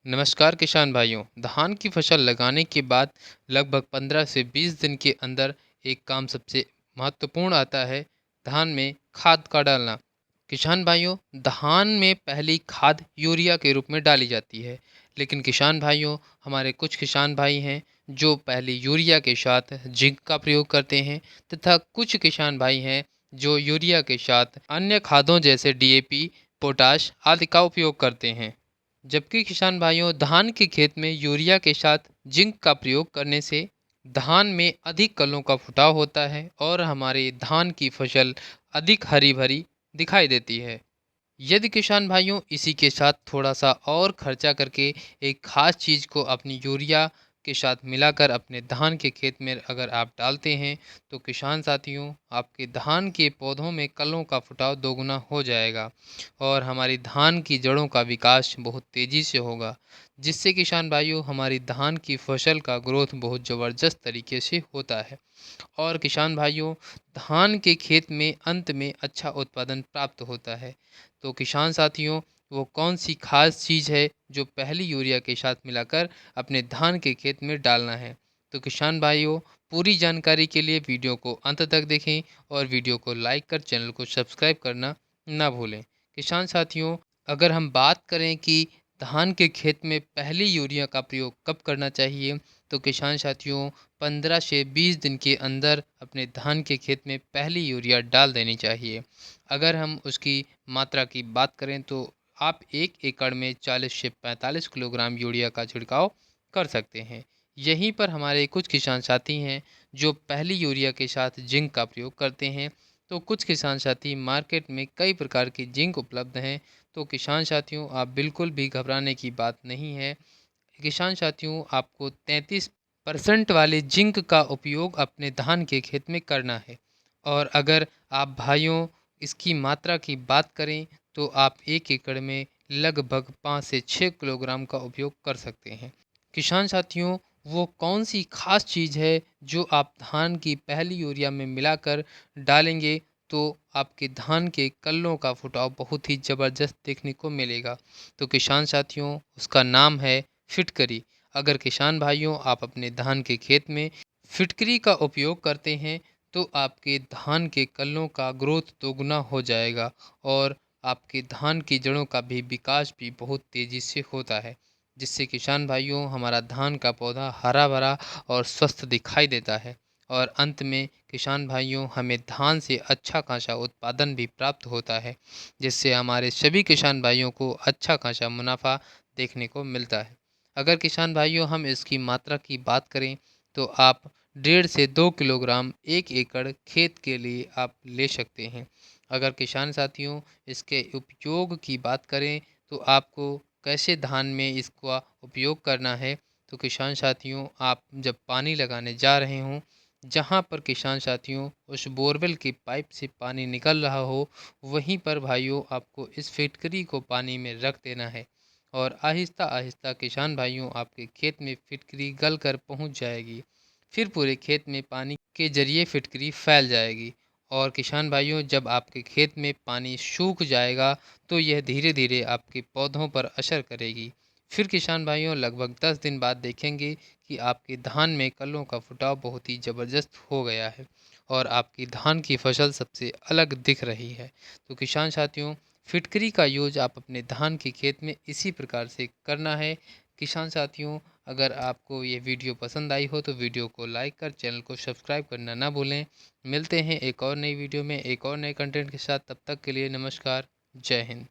नमस्कार किसान भाइयों। धान की फसल लगाने के बाद लगभग 15 से 20 दिन के अंदर एक काम सबसे महत्वपूर्ण आता है, धान में खाद का डालना। किसान भाइयों, धान में पहली खाद यूरिया के रूप में डाली जाती है। लेकिन किसान भाइयों, हमारे कुछ किसान भाई हैं जो पहले यूरिया के साथ जिंक का प्रयोग करते हैं, तथा कुछ किसान भाई हैं जो यूरिया के साथ अन्य खादों जैसे डीएपी, पोटाश आदि का उपयोग करते हैं। जबकि किसान भाइयों, धान के खेत में यूरिया के साथ जिंक का प्रयोग करने से धान में अधिक कलों का फुटाव होता है और हमारे धान की फसल अधिक हरी भरी दिखाई देती है। यदि किसान भाइयों इसी के साथ थोड़ा सा और खर्चा करके एक खास चीज़ को अपनी यूरिया के साथ मिलाकर अपने धान के खेत में अगर आप डालते हैं, तो किसान साथियों, आपके धान के पौधों में कलों का फुटाव दोगुना हो जाएगा और हमारी धान की जड़ों का विकास बहुत तेज़ी से होगा, जिससे किसान भाइयों हमारी धान की फसल का ग्रोथ बहुत ज़बरदस्त तरीके से होता है। और किसान भाइयों, धान के खेत में अंत में अच्छा उत्पादन प्राप्त होता है। तो किसान साथियों, वो कौन सी खास चीज़ है जो पहली यूरिया के साथ मिलाकर अपने धान के खेत में डालना है? तो किसान भाइयों, पूरी जानकारी के लिए वीडियो को अंत तक देखें और वीडियो को लाइक कर चैनल को सब्सक्राइब करना ना भूलें। किसान साथियों, अगर हम बात करें कि धान के खेत में पहली यूरिया का प्रयोग कब करना चाहिए, तो किसान साथियों, 15 से 20 दिन के अंदर अपने धान के खेत में पहली यूरिया डाल देनी चाहिए। अगर हम उसकी मात्रा की बात करें तो आप 1 एकड़ में 40 से 45 किलोग्राम यूरिया का छिड़काव कर सकते हैं। यहीं पर हमारे कुछ किसान साथी हैं जो पहली यूरिया के साथ जिंक का प्रयोग करते हैं। तो कुछ किसान साथी, मार्केट में कई प्रकार की जिंक उपलब्ध हैं। तो किसान साथियों, आप बिल्कुल भी घबराने की बात नहीं है। किसान साथियों, आपको 33% वाले जिंक का उपयोग अपने धान के खेत में करना है। और अगर आप भाइयों इसकी मात्रा की बात करें, तो आप 1 एकड़ में लगभग 5 से 6 किलोग्राम का उपयोग कर सकते हैं। किसान साथियों, वो कौन सी खास चीज़ है जो आप धान की पहली यूरिया में मिलाकर डालेंगे, तो आपके धान के कल्लों का फुटाव बहुत ही ज़बरदस्त देखने को मिलेगा। तो किसान साथियों, उसका नाम है फिटकरी। अगर किसान भाइयों आप अपने धान के खेत में फिटकरी का उपयोग करते हैं, तो आपके धान के कल्लों का ग्रोथ दोगुना हो जाएगा और आपके धान की जड़ों का भी विकास भी बहुत तेज़ी से होता है, जिससे किसान भाइयों हमारा धान का पौधा हरा भरा और स्वस्थ दिखाई देता है। और अंत में किसान भाइयों, हमें धान से अच्छा खासा उत्पादन भी प्राप्त होता है, जिससे हमारे सभी किसान भाइयों को अच्छा खासा मुनाफा देखने को मिलता है। अगर किसान भाइयों हम इसकी मात्रा की बात करें, तो आप 1.5 से 2 किलोग्राम 1 एकड़ खेत के लिए आप ले सकते हैं। अगर किसान साथियों इसके उपयोग की बात करें, तो आपको कैसे धान में इसका उपयोग करना है, तो किसान साथियों, आप जब पानी लगाने जा रहे हों, जहाँ पर किसान साथियों उस बोरवेल की पाइप से पानी निकल रहा हो, वहीं पर भाइयों आपको इस फिटकरी को पानी में रख देना है और आहिस्ता आहिस्ता किसान भाइयों आपके खेत में फिटकरी गल कर पहुँच जाएगी। फिर पूरे खेत में पानी के जरिए फिटकरी फैल जाएगी और किसान भाइयों जब आपके खेत में पानी सूख जाएगा, तो यह धीरे धीरे आपके पौधों पर असर करेगी। फिर किसान भाइयों लगभग 10 दिन बाद देखेंगे कि आपके धान में कलों का फुटाव बहुत ही ज़बरदस्त हो गया है और आपकी धान की फसल सबसे अलग दिख रही है। तो किसान साथियों, फिटकरी का यूज आप अपने धान के खेत में इसी प्रकार से करना है। किसान साथियों, अगर आपको ये वीडियो पसंद आई हो तो वीडियो को लाइक कर चैनल को सब्सक्राइब करना ना भूलें। मिलते हैं एक और नई वीडियो में एक और नए कंटेंट के साथ। तब तक के लिए नमस्कार। जय हिंद।